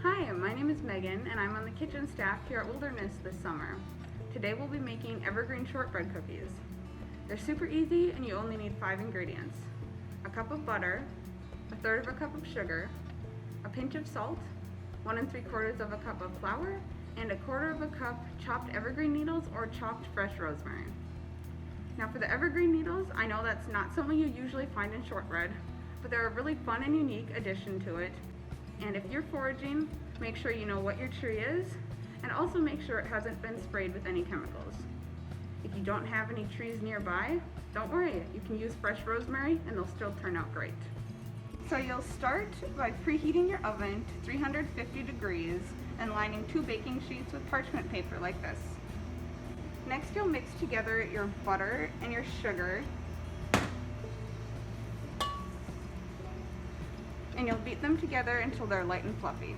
Hi, my name is Megan and I'm on the kitchen staff here at Wilderness this summer. Today we'll be making Evergreen Shortbread cookies. They're super easy and you only need 5 ingredients. A cup of butter, a third of a cup of sugar, a pinch of salt, 1 3/4 of a cup of flour, and a 1/4 of a cup chopped evergreen needles or chopped fresh rosemary. Now for the evergreen needles, I know that's not something you usually find in shortbread, but they're a really fun and unique addition to it. And if you're foraging, make sure you know what your tree is, and also make sure it hasn't been sprayed with any chemicals. If you don't have any trees nearby, don't worry, you can use fresh rosemary and they'll still turn out great. So you'll start by preheating your oven to 350 degrees and lining 2 baking sheets with parchment paper like this. Next you'll mix together your butter and your sugar, and you'll beat them together until they're light and fluffy.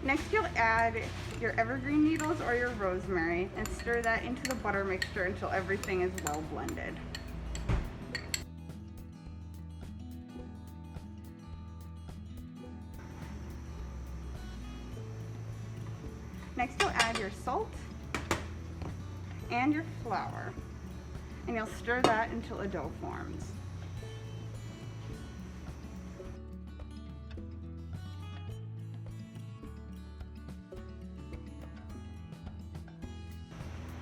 Next you'll add your evergreen needles or your rosemary and stir that into the butter mixture until everything is well blended. Next you'll add your salt and your flour, and you'll stir that until a dough forms.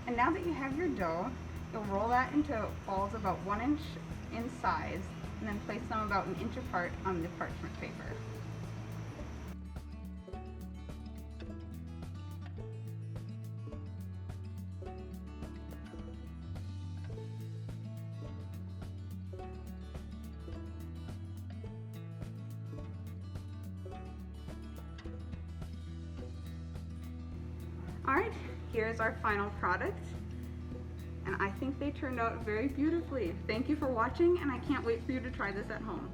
And now that you have your dough, you'll roll that into balls about 1 inch in size and then place them about 1 inch apart on the parchment paper. Alright, here's our final product, and I think they turned out very beautifully. Thank you for watching, and I can't wait for you to try this at home.